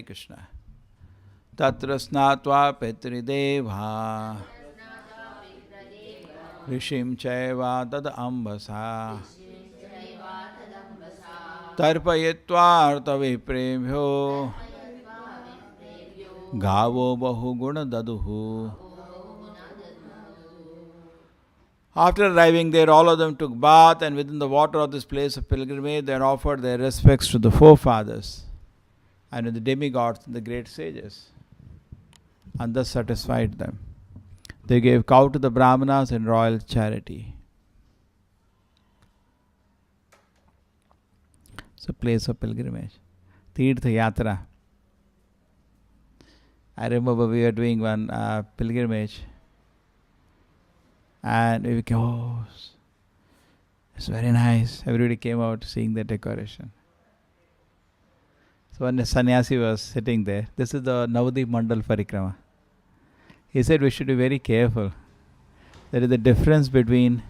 Hare Krishna. Tatra snatva petrideva Rishim chaiva tad ambasa Tarpayitva arta vipremyo Gavo bahu guna daduhu. After arriving there, all of them took bath, and within the water of this place of pilgrimage, they offered their respects to the forefathers and to the demigods and the great sages, and thus satisfied them. They gave cow to the Brahmanas in royal charity. It's a place of pilgrimage. Tirtha Yatra. I remember we were doing one pilgrimage, and we came, oh, it's very nice. Everybody came out seeing the decoration. So when the sannyasi was sitting there, this is the Navadip Mandal Parikrama. He said we should be very careful. There is a difference between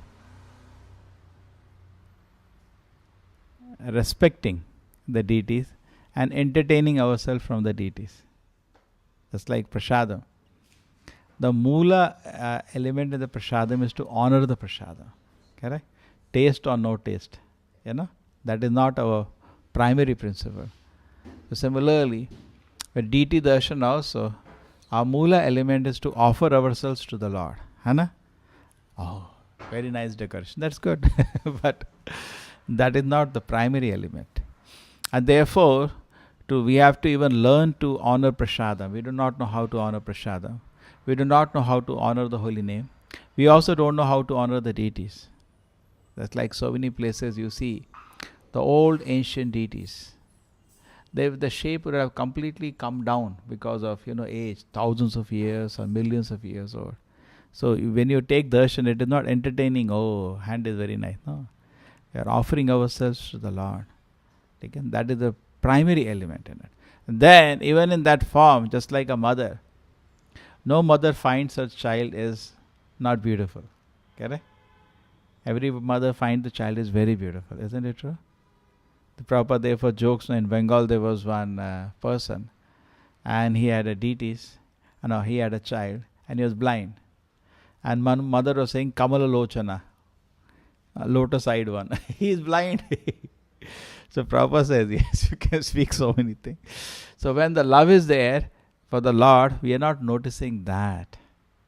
respecting the deities and entertaining ourselves from the deities. Just like prasadam. The mula element in the prasadam is to honor the prasadam. Correct? Taste or no taste. That is not our primary principle. So similarly, with deity darshan also, our mula element is to offer ourselves to the Lord. Hana? Oh, very nice decoration. That's good. But that is not the primary element. And therefore, we have to even learn to honor prasadam. We do not know how to honor prasadam. We do not know how to honor the holy name. We also don't know how to honor the deities. That's like so many places you see the old ancient deities. The shape would have completely come down because of age, thousands of years or millions of years old. So when you take darshan, it is not entertaining. Oh, hand is very nice. No, we are offering ourselves to the Lord. Again, that is the primary element in it. And then even in that form, just like a mother, no mother finds her child is not beautiful. Correct? Every mother finds the child is very beautiful. Isn't it true? The Prabhupada therefore jokes, in Bengal there was one person, and he had a deities, he had a child, and he was blind. And mother was saying, Kamala Lochana, lotus-eyed one. He is blind. So Prabhupada says, yes, you can speak so many things. So when the love is there for the Lord, we are not noticing that.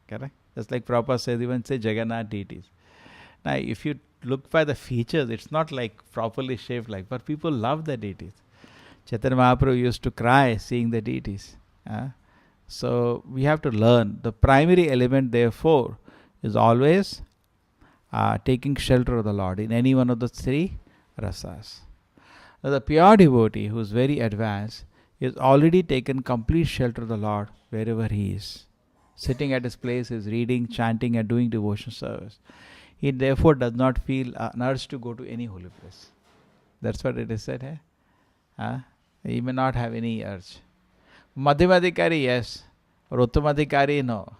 Correct? Just like Prabhupada says, even say Jagannath deities. Now, if you look by the features, it's not like properly shaped but people love the deities. Chaitanya Mahaprabhu used to cry seeing the deities. So we have to learn. The primary element, therefore, is always taking shelter of the Lord in any one of the three rasas. Now, the pure devotee who is very advanced is already taken complete shelter of the Lord wherever he is. Sitting at his place, is reading, chanting, and doing devotion service. He therefore does not feel an urge to go to any holy place. That's what it is said. He may not have any urge. Madhyamadikari, yes. Or Uttamadikari, no.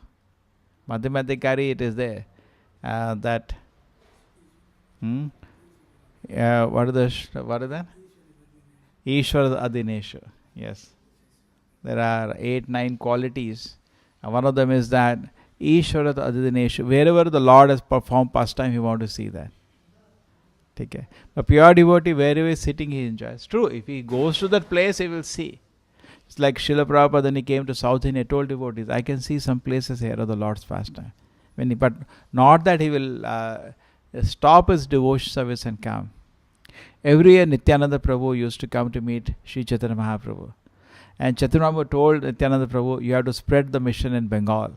Madhyamadikari, it is there. What is that? Ishvara Adineshu. Yes. There are 8-9 qualities. And one of them is that Ishvara Adineshu. Wherever the Lord has performed pastime, he wants to see that. Okay. A pure devotee, wherever he is sitting, he enjoys. True, if he goes to that place, he will see. It's like Srila Prabhupada, when he came to South India, told devotees, I can see some places here of the Lord's pastime. But not that he will stop his devotion service and come. Every year Nityananda Prabhu used to come to meet Sri Chaitanya Mahaprabhu. And Chaitanya Mahaprabhu told Nityananda Prabhu, you have to spread the mission in Bengal.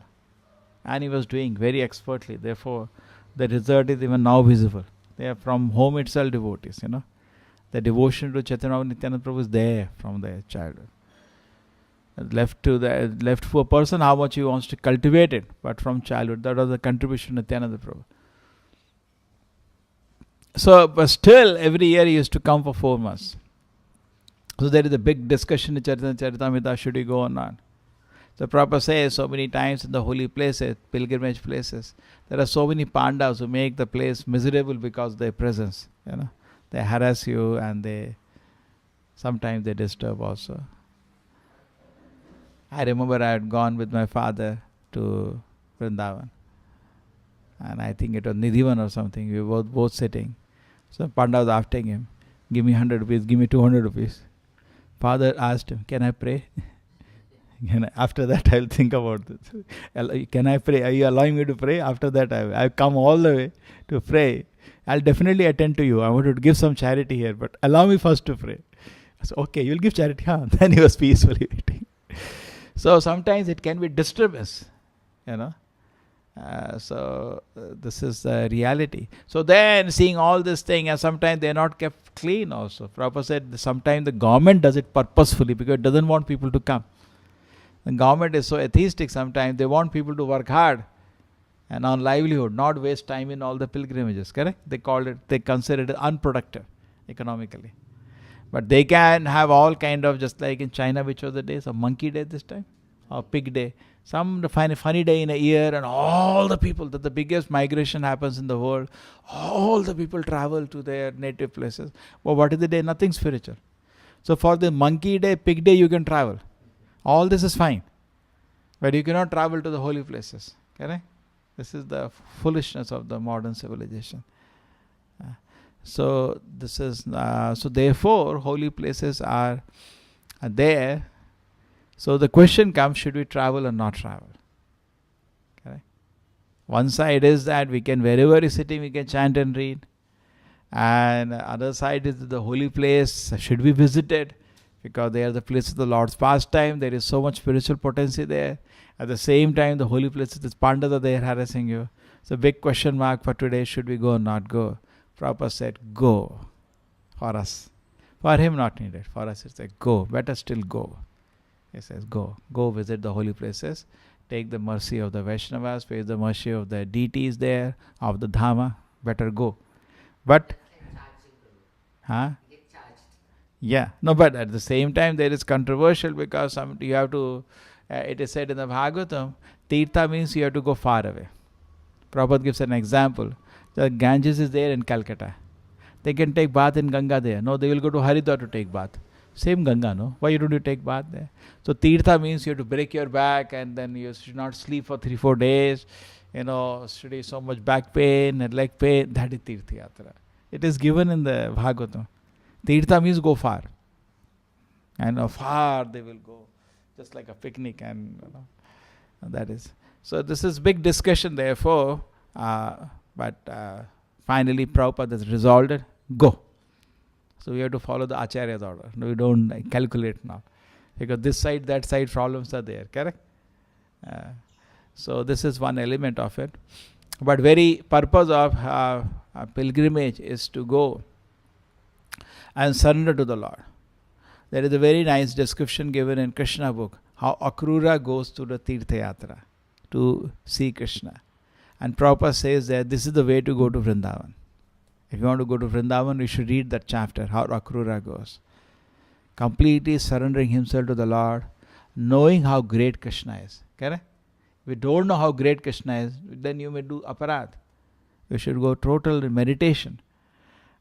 And he was doing very expertly. Therefore, the result is even now visible. They are from home itself devotees, The devotion to Chaitanya Mahaprabhu, Nityananda Prabhu is there from their childhood. Left for a person how much he wants to cultivate it, but from childhood, that was the contribution to Nityananda Prabhu. So, but still, every year he used to come for 4 months. So there is a big discussion in Charitamrita, should he go or not? So Prabhupada says so many times in the holy places, pilgrimage places, there are so many pandavas who make the place miserable because of their presence. They harass you and sometimes they disturb also. I remember I had gone with my father to Vrindavan, and I think it was Nidhivan or something. We were both sitting. So Panda was asking him, "Give me 100 rupees, give me 200 rupees." Father asked him, "Can I pray?" After that, I'll think about this. Can I pray? Are you allowing me to pray? After that, I've come all the way to pray. I'll definitely attend to you. I want to give some charity here, but allow me first to pray. I said, okay, you'll give charity. Huh? Then he was peacefully waiting. So sometimes it can be disturbance, you know. This is the reality. So then seeing all this thing, and sometimes they're not kept clean also. Prabhupada said sometimes the government does it purposefully because it doesn't want people to come. The government is so atheistic sometimes, they want people to work hard and on livelihood, not waste time in all the pilgrimages, correct? They consider it unproductive economically. But they can have all kind of, just like in China, which was the day, some monkey day this time, or pig day, some funny day in a year, and all the people, that the biggest migration happens in the world, all the people travel to their native places. But what is the day? Nothing spiritual. So for the monkey day, pig day, you can travel. All this is fine. But you cannot travel to the holy places, correct? This is the foolishness of the modern civilization. So therefore, holy places are there. So the question comes, should we travel or not travel? Correct? One side is that we can, wherever is sitting, we can chant and read. And other side is the holy place should be visited, because they are the place of the Lord's pastime. There is so much spiritual potency there. At the same time, the holy places, the pandas are there harassing you. It's a big question mark for today. Should we go or not go? Prabhupada said, go. For us. For him, not needed. For us, it's like, go. Better still go. He says, go. Go visit the holy places. Take the mercy of the Vaishnavas. Face the mercy of the deities there, of the Dhamma. Better go. But, yeah. No, but at the same time, there is controversial, because you have to, it is said in the Bhagavatam, Tirtha means you have to go far away. Prabhupada gives an example. The Ganges is there in Calcutta. They can take bath in Ganga there. No, they will go to Haridwar to take bath. Same Ganga, no? Why don't you take bath there? So Tirtha means you have to break your back, and then you should not sleep for 3-4 days. Study so much back pain and leg pain. That is Tirtha Yatra. It is given in the Bhagavatam. Tirtha means go far. And far they will go. Just like a picnic, and that is. So this is big discussion therefore. But finally Prabhupada has resolved it. Go. So we have to follow the Acharya's order. No, we don't calculate now. Because this side, that side problems are there. Correct? So this is one element of it. But very purpose of a pilgrimage is to go and surrender to the Lord. There is a very nice description given in Krishna book, how Akrura goes to the Tirtha Yatra to see Krishna. And Prabhupada says that this is the way to go to Vrindavan. If you want to go to Vrindavan, you should read that chapter, how Akrura goes. Completely surrendering himself to the Lord, knowing how great Krishna is. Correct? If you don't know how great Krishna is, then you may do aparadh. You should go total in meditation.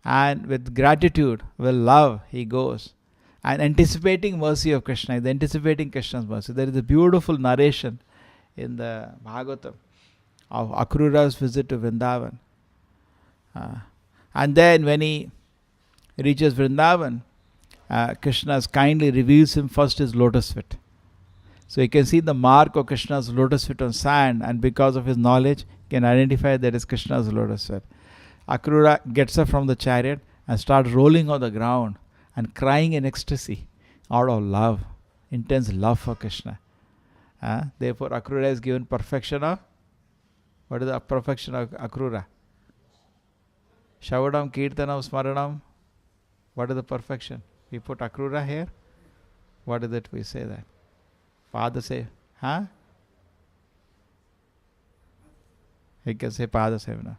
And with gratitude, with love, he goes. And anticipating mercy of Krishna, is anticipating Krishna's mercy. There is a beautiful narration in the Bhagavatam of Akrura's visit to Vrindavan. And then when he reaches Vrindavan, Krishna kindly reveals him first his lotus feet. So you can see the mark of Krishna's lotus feet on sand, and because of his knowledge, can identify that is Krishna's lotus feet. Akrura gets up from the chariot and starts rolling on the ground and crying in ecstasy out of love, intense love for Krishna. Therefore, Akrura is given perfection of, what is the perfection of Akrura? Shavadam, Kirtanam, Smaranam. What is the perfection? We put Akrura here. What is it we say that? Father say, We can say Pada Sevana.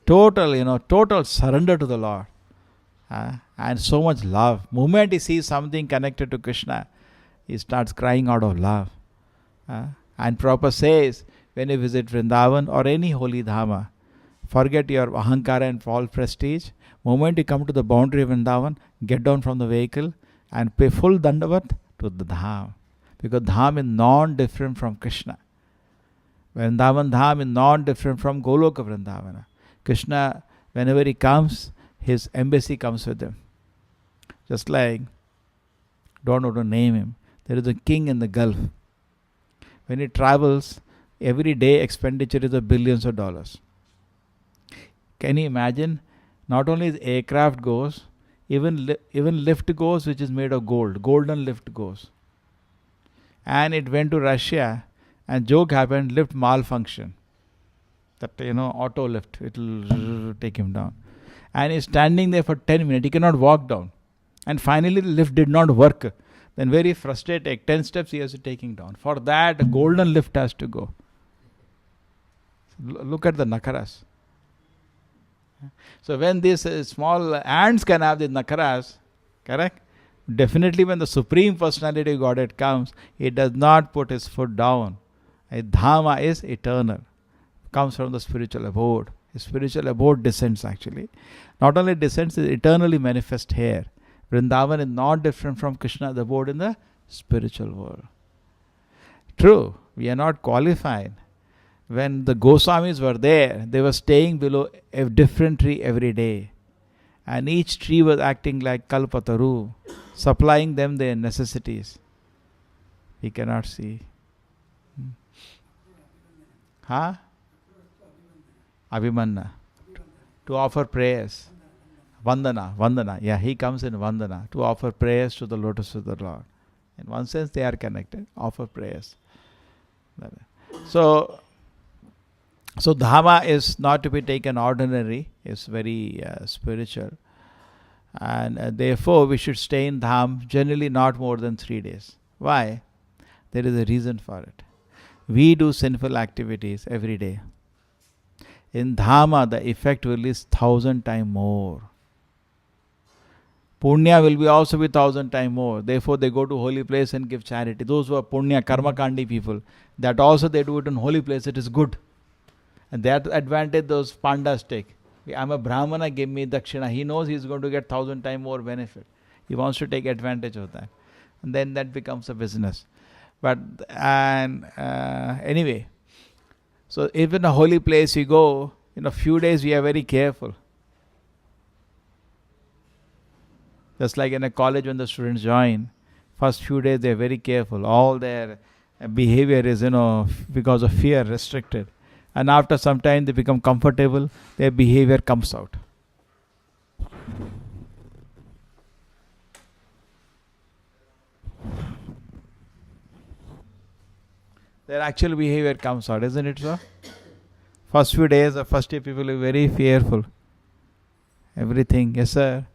Total surrender to the Lord. And so much love. Moment he sees something connected to Krishna, he starts crying out of love. And Prabhupada says, when you visit Vrindavan or any holy Dhamma, forget your ahankara and false prestige. Moment you come to the boundary of Vrindavan, get down from the vehicle and pay full dandavat to the Dham. Because Dham is non-different from Krishna. Vrindavan Dham is non-different from Goloka Vrindavana. Krishna, whenever he comes, his embassy comes with him. Just like, don't know to name him, there is a king in the Gulf. When he travels, every day expenditure is of billions of dollars. Can you imagine? Not only his aircraft goes, even lift goes, which is made of gold. Golden lift goes. And it went to Russia, and joke happened, lift malfunction. That, auto lift, it will take him down. And he's standing there for 10 minutes, he cannot walk down. And finally the lift did not work. Then very frustrated, 10 steps he has to take him down. For that, a golden lift has to go. Look at the nakaras. So when these small ants can have the nakaras, correct? Definitely when the Supreme Personality of Godhead comes, he does not put his foot down. Dhamma is eternal. Comes from the spiritual abode. His spiritual abode descends actually. Not only descends, it eternally manifests here. Vrindavan is not different from Krishna's abode in the spiritual world. True, we are not qualified. When the Goswamis were there, they were staying below a different tree every day. And each tree was acting like Kalpataru, supplying them their necessities. We cannot see. Abhimanna. To offer prayers. Vandana. Yeah, he comes in Vandana. To offer prayers to the lotus of the Lord. In one sense, they are connected. Offer prayers. So Dhamma is not to be taken ordinary. It's very spiritual. And therefore, we should stay in Dham generally not more than 3 days. Why? There is a reason for it. We do sinful activities every day. In Dhamma, the effect will be 1,000 times more. Punya will be also be 1,000 times more. Therefore, they go to holy place and give charity. Those who are Punya, Karma Kandi people, that also they do it in holy place. It is good. And that advantage those pandas take. I'm a Brahmana, give me Dakshina. He knows he's going to get 1,000 times more benefit. He wants to take advantage of that. And then that becomes a business. But, anyway, so if in a holy place we go, in a few days we are very careful. Just like in a college when the students join, first few days they are very careful. All their behavior is, because of fear, restricted. And after some time they become comfortable, their behavior comes out. Their actual behavior comes out, isn't it so? First few days, the first year people are very fearful. Everything, yes sir.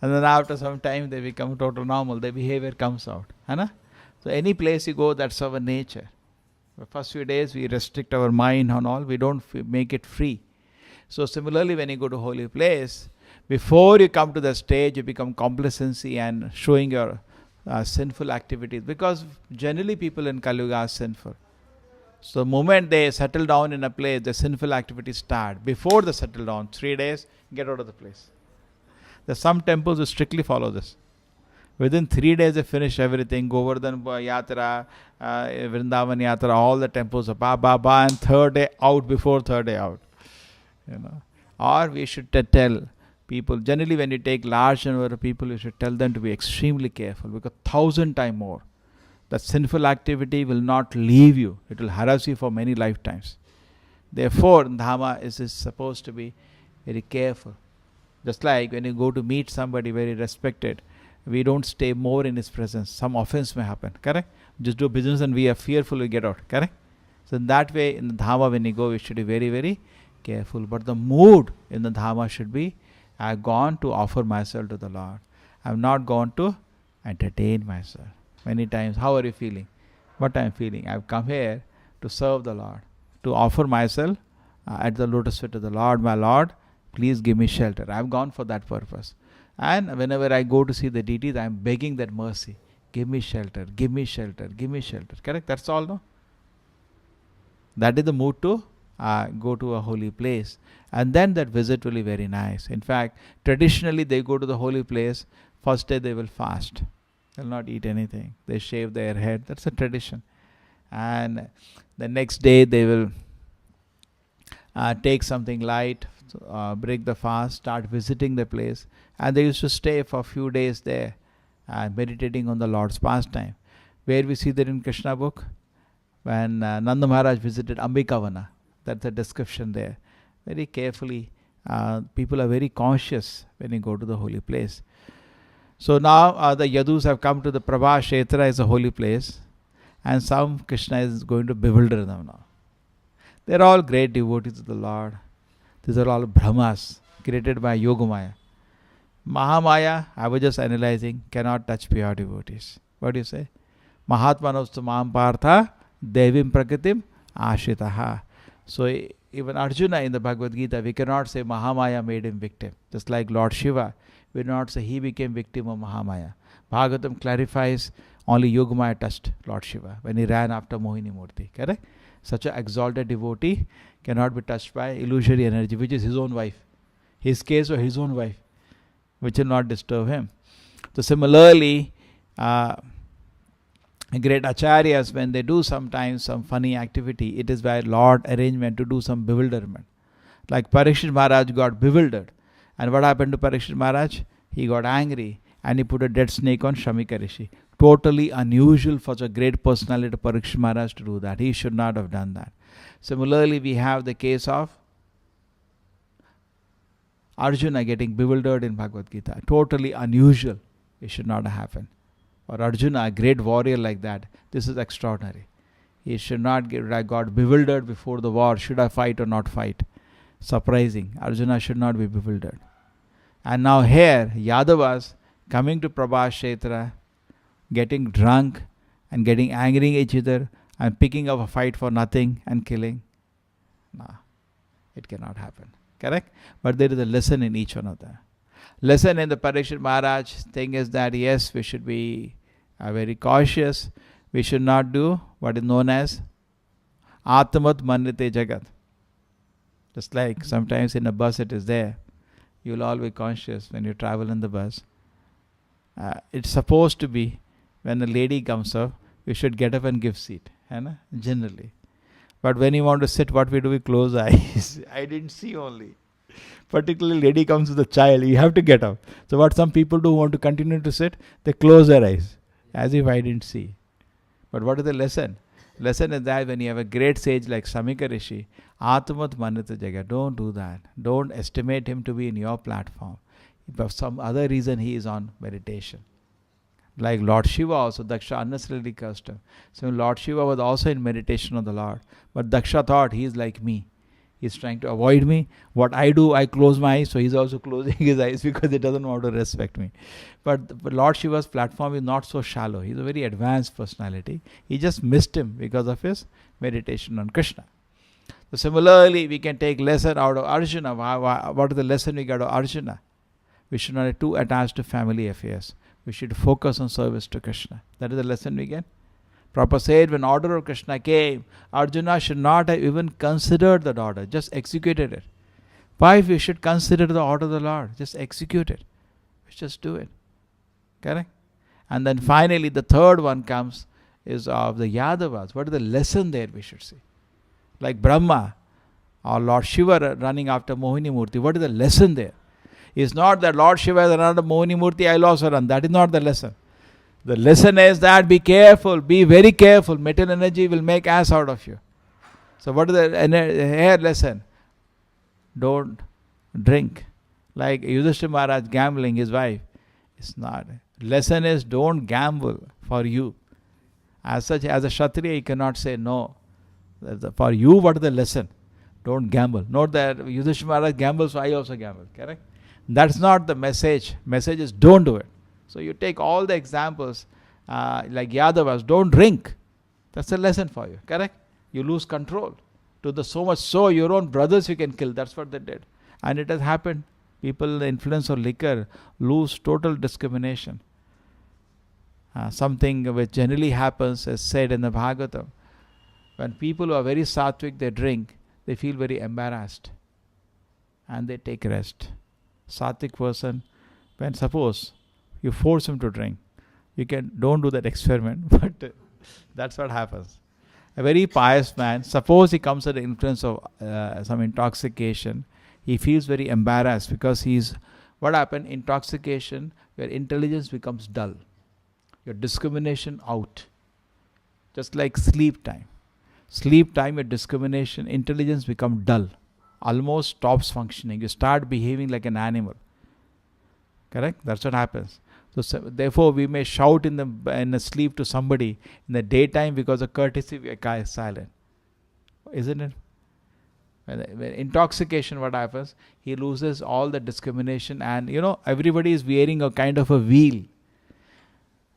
And then after some time they become total normal, their behavior comes out. So any place you go, that's our nature. The first few days we restrict our mind and all, we don't make it free. So similarly when you go to holy place, before you come to the stage, you become complacency and showing your sinful activities. Because generally people in Kali Yuga are sinful. So the moment they settle down in a place, the sinful activities start. Before they settle down, 3 days, get out of the place. There's some temples who strictly follow this. Within 3 days they finish everything. Govardhan Yatra, Vrindavan Yatra, all the temples are and third day out before third day out. Or we should tell people, generally when you take large number of people, you should tell them to be extremely careful, because 1,000 times more. That sinful activity will not leave you. It will harass you for many lifetimes. Therefore, Dhamma is supposed to be very careful. Just like when you go to meet somebody very respected, we don't stay more in his presence. Some offense may happen, correct? Just do business and we are fearful we get out, correct? So in that way, in the Dhamma when you go, we should be very, very careful. But the mood in the Dhamma should be, I have gone to offer myself to the Lord. I have not gone to entertain myself. Many times, how are you feeling? What I am feeling? I have come here to serve the Lord, to offer myself at the lotus feet of the Lord. My Lord, please give me shelter. I have gone for that purpose. And whenever I go to see the deities, I am begging that mercy. Give me shelter, give me shelter, give me shelter. Correct? That's all, no? That is the mood to go to a holy place. And then that visit will be very nice. In fact, traditionally they go to the holy place, first day they will fast. They'll not eat anything. They shave their head. That's a tradition. And the next day they will take something light, break the fast, start visiting the place. And they used to stay for a few days there, meditating on the Lord's pastime. Where we see that in Krishna book, when Nanda Maharaj visited Ambikavana, that's a description there. Very carefully, people are very conscious when you go to the holy place. So now the Yadus have come to the Prabha Kshetra as a holy place, and some Krishna is going to bewilder them now. They're all great devotees of the Lord. These are all Brahmas created by Yogamaya. Mahamaya, I was just analyzing, cannot touch pure devotees. What do you say? Mahatmanostu Maham Partha Devim Prakritim Ashitaha. So even Arjuna in the Bhagavad Gita, we cannot say Mahamaya made him victim. Just like Lord Shiva, we do not say he became victim of Mahamaya. Bhagavatam clarifies only Yogamaya touched Lord Shiva when he ran after Mohini Murti. Correct? Such an exalted devotee cannot be touched by illusory energy, which is his own wife. His case or his own wife, which will not disturb him. So similarly, great acharyas, when they do sometimes some funny activity, it is by Lord arrangement to do some bewilderment. Like Parikshit Maharaj got bewildered. And what happened to Parikshit Maharaj? He got angry and he put a dead snake on Shamika Rishi. Totally unusual for such a great personality Parikshit Maharaj to do that. He should not have done that. Similarly, we have the case of Arjuna getting bewildered in Bhagavad Gita. Totally unusual. It should not have happened. For Arjuna, a great warrior like that, this is extraordinary. He should not got bewildered before the war. Should I fight or not fight? Surprising. Arjuna should not be bewildered. And now here, Yadavas coming to Prabha Kshetra, getting drunk and getting angry at each other and picking up a fight for nothing and killing. No, it cannot happen. Correct? But there is a lesson in each one of them. Lesson in the Parikshit Maharaj thing is that yes, we should be very cautious. We should not do what is known as Atmat Mannite Jagat. Just like sometimes in a bus it is there. You will all be conscious when you travel in the bus. It's supposed to be when a lady comes up, you should get up and give seat. Generally. But when you want to sit, what we do? We close eyes. I didn't see only. Particularly lady comes with a child, you have to get up. So what some people do want to continue to sit, they close their eyes. As if I didn't see. But what is the lesson? Lesson is that when you have a great sage like Samika Rishi, Atmat Manita Jaga, don't do that. Don't estimate him to be in your platform. If for some other reason he is on meditation. Like Lord Shiva also, Daksha unnecessarily cursed him. So Lord Shiva was also in meditation on the Lord. But Daksha thought he is like me. He is trying to avoid me. What I do, I close my eyes. So he is also closing his eyes because he doesn't want to respect me. But Lord Shiva's platform is not so shallow. He is a very advanced personality. He just missed him because of his meditation on Krishna. So similarly, we can take lesson out of Arjuna. What is the lesson we got of Arjuna? We should not be too attached to family affairs. We should focus on service to Krishna. That is the lesson we get. Prabhupada said when order of Krishna came, Arjuna should not have even considered the order, just executed it. Why we should consider the order of the Lord? Just execute it. Just do it. Correct? And then finally the third one comes is of the Yadavas. What is the lesson there we should see? Like Brahma or Lord Shiva running after Mohini Murti. What is the lesson there? It's not that Lord Shiva is another Mohini Murti, I will also run. That is not the lesson. The lesson is that be careful, be very careful. Material energy will make ass out of you. So what is the here lesson? Don't drink. Like Yudhishthira Maharaj gambling his wife. It's not. Lesson is don't gamble for you. As such, as a Kshatriya, you cannot say no. For you, what is the lesson? Don't gamble. Not that Yudhishthira Maharaj gambles, so I also gamble. Correct? That's not the message. Message is don't do it. So you take all the examples like Yadavas, don't drink. That's a lesson for you. Correct? You lose control. To the so much so your own brothers you can kill. That's what they did. And it has happened. People, the influence of liquor, lose total discrimination. Something which generally happens is said in the Bhagavatam. When people who are very sattvic, they drink, they feel very embarrassed. And they take rest. Sattvic person, when suppose you force him to drink, don't do that experiment, but that's what happens. A very pious man, suppose he comes under the influence of some intoxication, he feels very embarrassed because what happened? Intoxication, your intelligence becomes dull, your discrimination out. Just like sleep time, your discrimination, intelligence becomes dull, almost stops functioning. You start behaving like an animal. Correct? That's what happens. So therefore, we may shout in the sleep to somebody. In the daytime, because of courtesy, we are silent. Isn't it? When intoxication, what happens? He loses all the discrimination, and everybody is wearing a kind of a wheel.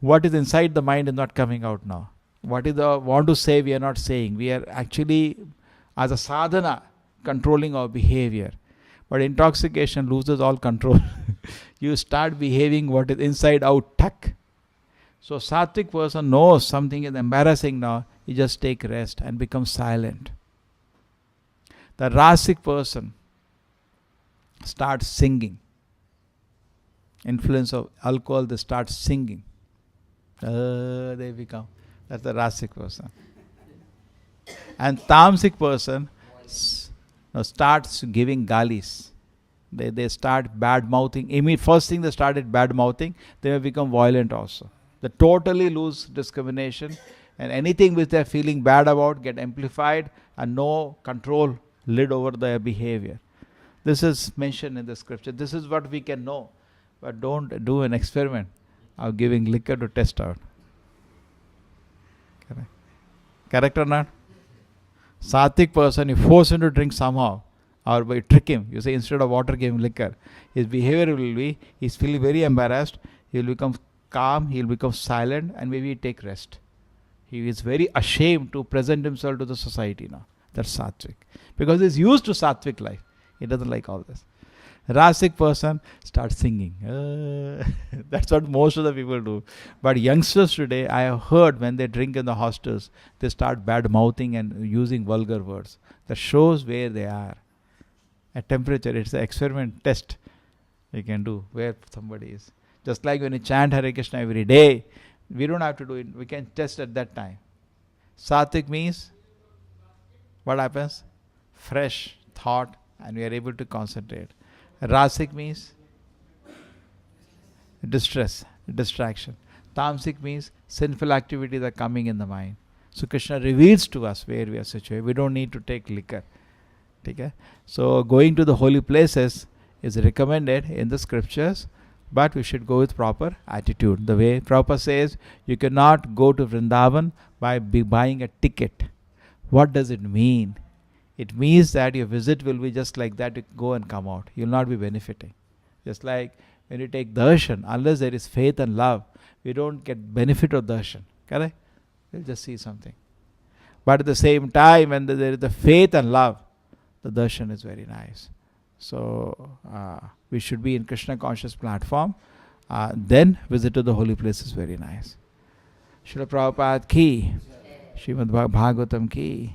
What is inside the mind is not coming out now. What is the want to say, we are not saying. We are actually, as a sadhana, controlling our behavior. But intoxication loses all control. You start behaving what is inside out, tuck. So sattvic person knows something is embarrassing now, he just take rest and become silent. The rasic person starts singing. Influence of alcohol, they start singing. They become, that's the rasic person. And tamasic person starts giving galis. They start bad mouthing. First thing they started bad mouthing, they will become violent also. They totally lose discrimination, and anything which they are feeling bad about get amplified, and no control lid over their behavior. This is mentioned in the scripture. This is what we can know, but don't do an experiment of giving liquor to test out. Correct or not? Sattvic person, you force him to drink somehow, or by trick him, you say instead of water give him liquor, his behavior will be, he's feeling very embarrassed, he will become calm, he will become silent, and maybe take rest. He is very ashamed to present himself to the society now. That's sattvic, because he's used to sattvic life. He doesn't like all this. Rasic person starts singing. That's what most of the people do. But youngsters today, I have heard when they drink in the hostels, they start bad mouthing and using vulgar words. That shows where they are. At temperature, it's an experiment test you can do where somebody is. Just like when you chant Hare Krishna every day, we don't have to do it. We can test at that time. Sattvic means, what happens? Fresh thought, and we are able to concentrate. Rasic means distress, distraction. Tamasic means sinful activities are coming in the mind. So Krishna reveals to us where we are situated. We don't need to take liquor. Okay? So going to the holy places is recommended in the scriptures, but we should go with proper attitude. The way Prabhupada says, you cannot go to Vrindavan by buying a ticket. What does it mean? It means that your visit will be just like that, you go and come out. You will not be benefiting. Just like when you take darshan, unless there is faith and love, we don't get benefit of darshan. Correct? We'll just see something. But at the same time, when there is the faith and love, the darshan is very nice. So we should be in Krishna conscious platform. Then visit to the holy place is very nice. Srila Prabhupada ki, Srimad Bhagavatam ki.